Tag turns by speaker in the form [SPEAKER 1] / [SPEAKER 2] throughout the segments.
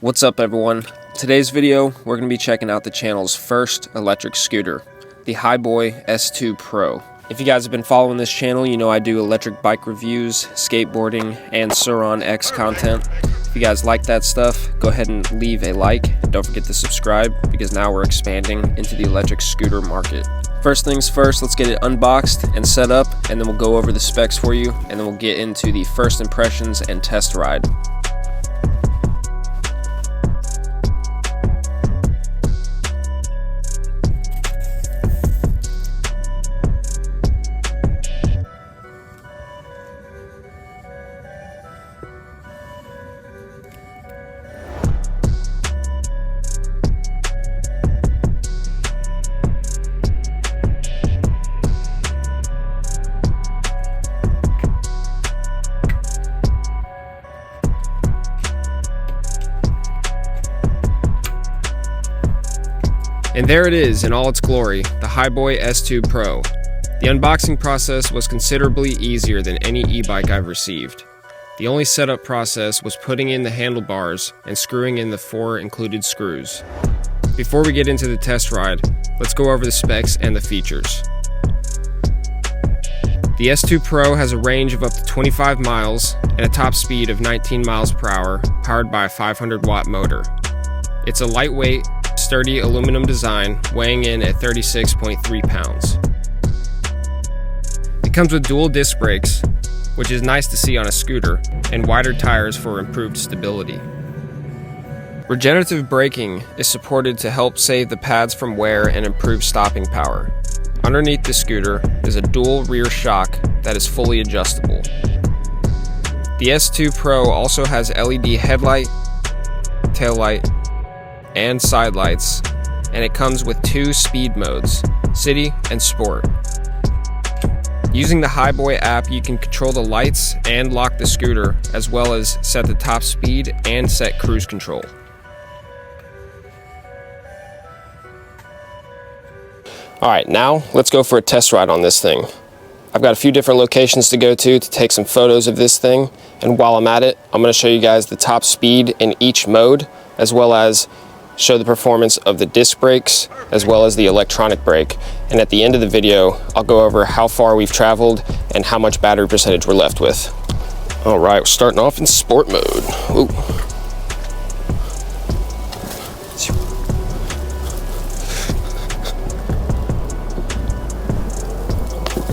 [SPEAKER 1] What's up everyone? Today's video, we're going to be checking out the channel's first electric scooter, the HiBoy S2 Pro. If you guys have been following this channel, you know I do electric bike reviews, skateboarding, and Suron X content. If you guys like that stuff, go ahead and leave a like. Don't forget to subscribe, because now we're expanding into the electric scooter market. First things first, let's get it unboxed and set up, and then we'll go over the specs for you, and then we'll get into the first impressions and test ride. And there it is in all its glory, the HiBoy S2 Pro. The unboxing process was considerably easier than any e-bike I've received. The only setup process was putting in the handlebars and screwing in the 4 included screws. Before we get into the test ride, let's go over the specs and the features. The S2 Pro has a range of up to 25 miles and a top speed of 19 miles per hour, powered by a 500 watt motor. It's a lightweight, sturdy aluminum design, weighing in at 36.3 pounds. It comes with dual disc brakes, which is nice to see on a scooter, and wider tires for improved stability. Regenerative braking is supported to help save the pads from wear and improve stopping power. Underneath the scooter is a dual rear shock that is fully adjustable. The S2 Pro also has LED headlight, taillight, and side lights, and it comes with 2 speed modes, City and Sport. Using the HiBoy app, you can control the lights and lock the scooter, as well as set the top speed and set cruise control. Alright, now let's go for a test ride on this thing. I've got a few different locations to go to take some photos of this thing, and while I'm at it, I'm going to show you guys the top speed in each mode, as well as show the performance of the disc brakes as well as the electronic brake. And at the end of the video, I'll go over how far we've traveled and how much battery percentage we're left with. All right, we're starting off in sport mode. Ooh.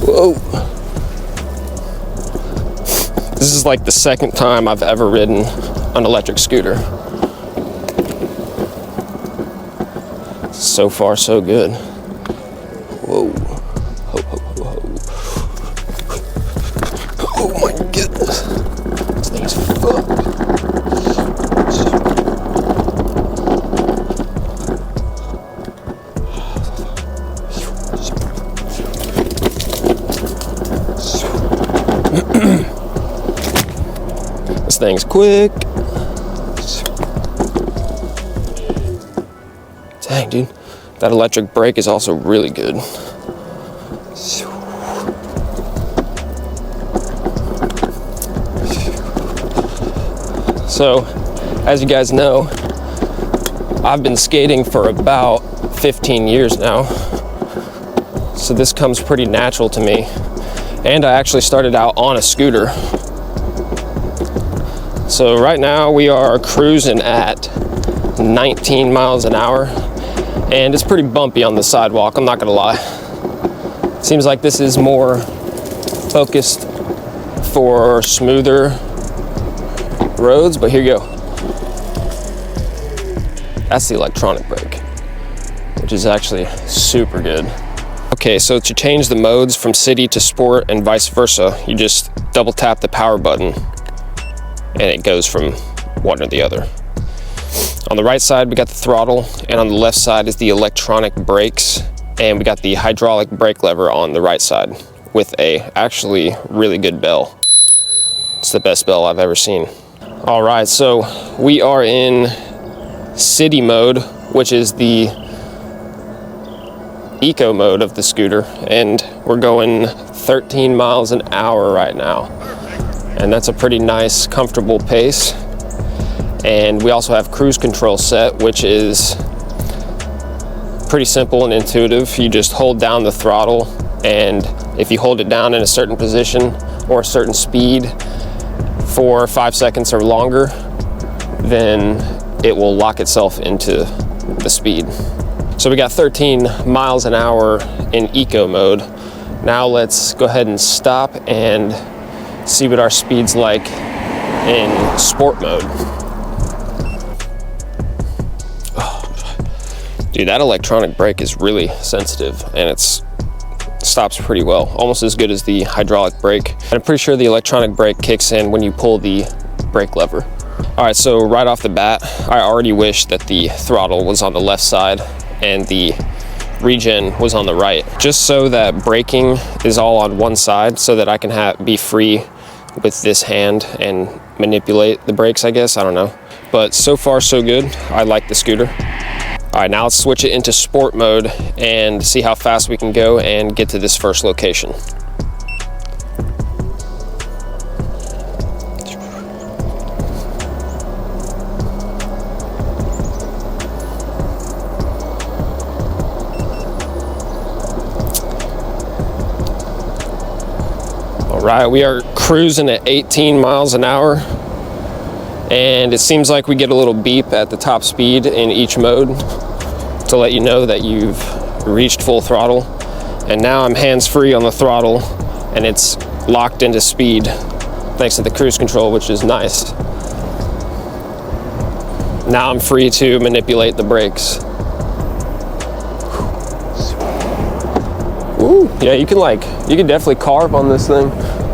[SPEAKER 1] Whoa. This is like the second time I've ever ridden an electric scooter. So far, so good. Whoa. Ho, ho, ho, ho. Oh my goodness. This thing's fucked. This thing's quick. Dang, dude. That electric brake is also really good. So, as you guys know, I've been skating for about 15 years now. So this comes pretty natural to me. And I actually started out on a scooter. So right now we are cruising at 19 miles an hour. And it's pretty bumpy on the sidewalk, I'm not gonna lie. Seems like this is more focused for smoother roads, but here you go. That's the electronic brake, which is actually super good. Okay, so to change the modes from city to sport and vice versa, you just double tap the power button and it goes from one or the other. On the right side, we got the throttle, and on the left side is the electronic brakes, and we got the hydraulic brake lever on the right side with a actually really good bell. It's the best bell I've ever seen. All right, so we are in city mode, which is the eco mode of the scooter, and we're going 13 miles an hour right now, and that's a pretty nice, comfortable pace. And we also have cruise control set, which is pretty simple and intuitive. You just hold down the throttle, and if you hold it down in a certain position or a certain speed for 5 seconds or longer, then it will lock itself into the speed. So we got 13 miles an hour in eco mode. Now let's go ahead and stop and see what our speed's like in sport mode. Dude, that electronic brake is really sensitive, and it stops pretty well, almost as good as the hydraulic brake. And I'm pretty sure the electronic brake kicks in when you pull the brake lever. All right, so right off the bat, I already wish that the throttle was on the left side and the regen was on the right, just so that braking is all on one side, so that I can be free with this hand and manipulate the brakes, I guess. I don't know. But so far, so good. I like the scooter. All right, now let's switch it into sport mode and see how fast we can go and get to this first location. All right, we are cruising at 18 miles an hour. And it seems like we get a little beep at the top speed in each mode to let you know that you've reached full throttle. And now I'm hands-free on the throttle, and it's locked into speed thanks to the cruise control, which is nice. Now I'm free to manipulate the brakes. Ooh, yeah, you can definitely carve on this thing.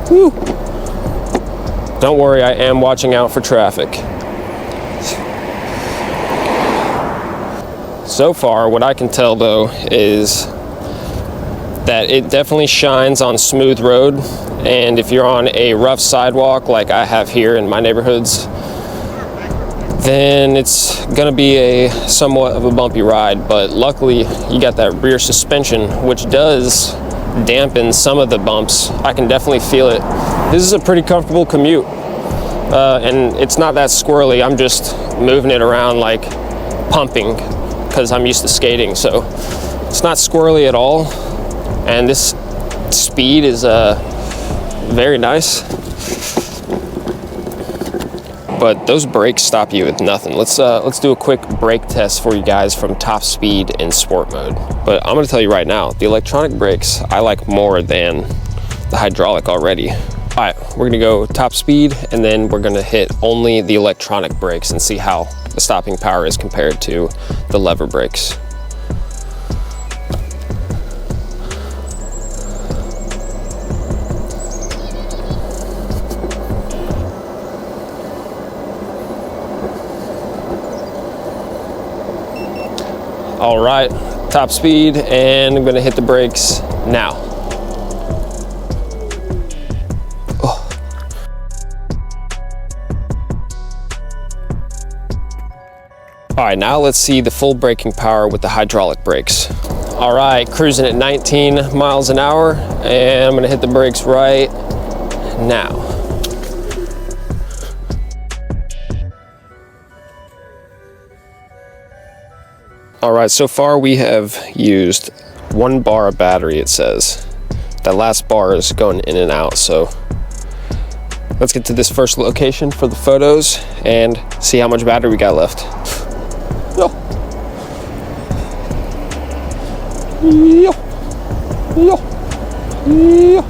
[SPEAKER 1] Woo. Don't worry, I am watching out for traffic. So far, what I can tell though is that it definitely shines on smooth road, and if you're on a rough sidewalk like I have here in my neighborhoods, then it's gonna be a somewhat of a bumpy ride. But luckily, you got that rear suspension, which does dampen some of the bumps. I can definitely feel it. This is a pretty comfortable commute, and it's not that squirrely. I'm just moving it around like pumping because I'm used to skating, so it's not squirrely at all. And this speed is very nice. But those brakes stop you with nothing. Let's do a quick brake test for you guys from top speed in sport mode. But I'm gonna tell you right now, the electronic brakes I like more than the hydraulic already. All right, we're gonna go top speed, and then we're gonna hit only the electronic brakes and see how the stopping power is compared to the lever brakes. All right, top speed, and I'm gonna hit the brakes now. Oh. All right, now let's see the full braking power with the hydraulic brakes. All right, cruising at 19 miles an hour, and I'm gonna hit the brakes right now. All right, so far we have used 1 bar of battery, it says. That last bar is going in and out, so let's get to this first location for the photos and see how much battery we got left. Yo. Yo. Yo. Yo.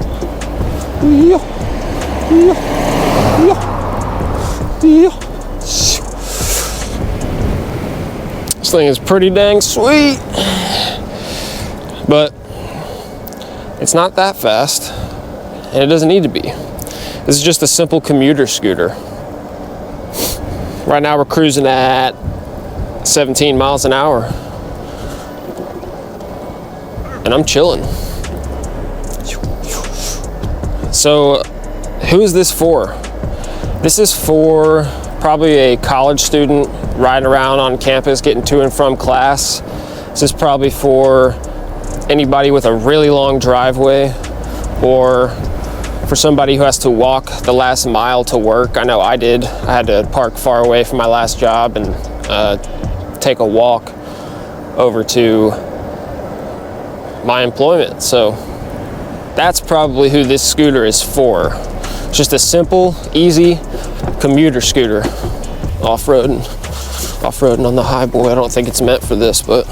[SPEAKER 1] Yo. Yo. Yo. Yo. This thing is pretty dang sweet, but it's not that fast, and it doesn't need to be. This is just a simple commuter scooter. Right now we're cruising at 17 miles an hour, and I'm chilling. So who is this for? This is for probably a college student riding around on campus, getting to and from class. This is probably for anybody with a really long driveway, or for somebody who has to walk the last mile to work. I know I did. I had to park far away from my last job and take a walk over to my employment. So that's probably who this scooter is for. It's just a simple, easy commuter scooter. Off-roading on the HiBoy. I don't think it's meant for this, but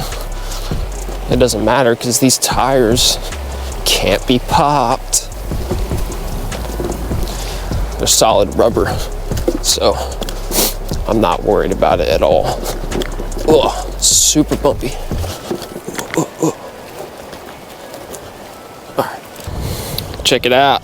[SPEAKER 1] it doesn't matter because these tires can't be popped. They're solid rubber, so I'm not worried about it at all. Ugh, super bumpy. All right, check it out.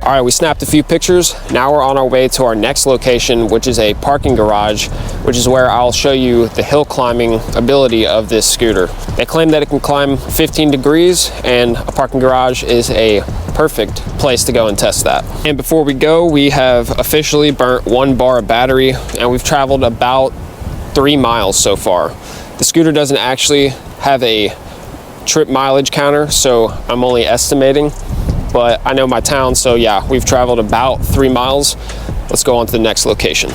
[SPEAKER 1] All right, we snapped a few pictures. Now we're on our way to our next location, which is a parking garage, which is where I'll show you the hill climbing ability of this scooter. They claim that it can climb 15 degrees, and a parking garage is a perfect place to go and test that. And before we go, we have officially burnt 1 bar of battery, and we've traveled about 3 miles so far. The scooter doesn't actually have a trip mileage counter, so I'm only estimating. But I know my town, so yeah, we've traveled about 3 miles. Let's go on to the next location.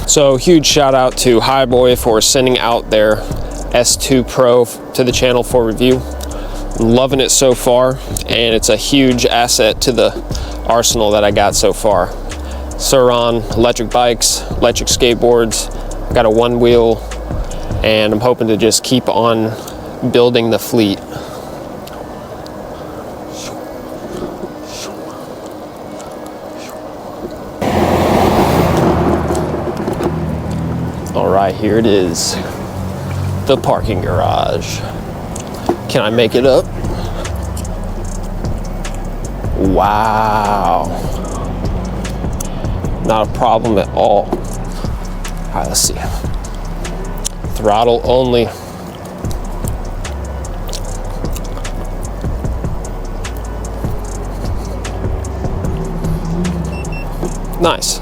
[SPEAKER 1] So huge shout out to HiBoy for sending out their S2 Pro to the channel for review. I'm loving it so far, and it's a huge asset to the arsenal that I got so far. Sur-on electric bikes, electric skateboards, got a 1-wheel, and I'm hoping to just keep on building the fleet. All right, here it is, the parking garage. Can I make it up? Wow. Not a problem at all. All right, let's see. Throttle only. Nice.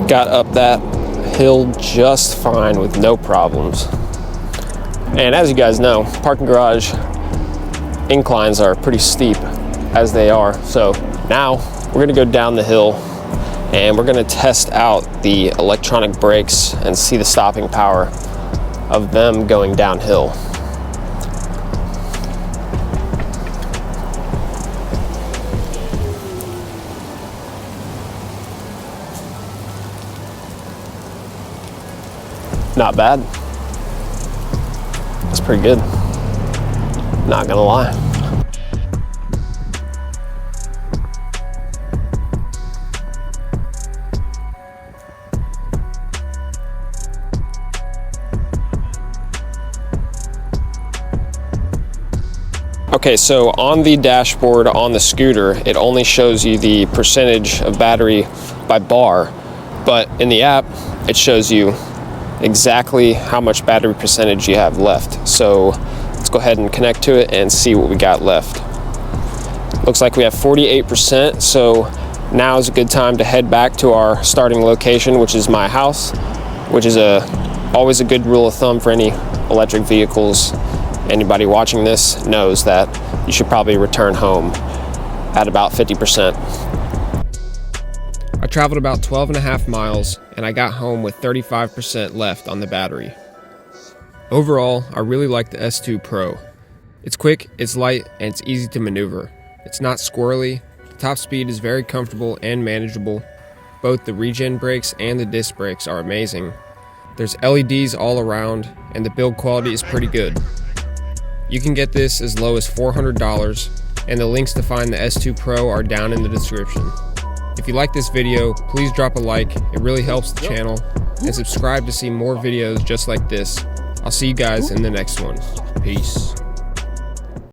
[SPEAKER 1] Got up that hill just fine with no problems. And as you guys know, parking garage inclines are pretty steep as they are. So now we're gonna go down the hill and we're gonna test out the electronic brakes and see the stopping power of them going downhill. Not bad. That's pretty good. Not gonna lie. Okay, so on the dashboard on the scooter, it only shows you the percentage of battery by bar, but in the app, it shows you exactly how much battery percentage you have left. So let's go ahead and connect to it and see what we got left. Looks like we have 48%, so now is a good time to head back to our starting location, which is my house, which is always a good rule of thumb for any electric vehicles. Anybody watching this knows that you should probably return home at about 50%. I traveled about 12.5 miles and I got home with 35% left on the battery. Overall, I really like the S2 Pro. It's quick, it's light, and it's easy to maneuver. It's not squirrely, the top speed is very comfortable and manageable. Both the regen brakes and the disc brakes are amazing. There's LEDs all around, and the build quality is pretty good. You can get this as low as $400, and the links to find the S2 Pro are down in the description. If you like this video, please drop a like, it really helps the channel, and subscribe to see more videos just like this. I'll see you guys in the next one. Peace.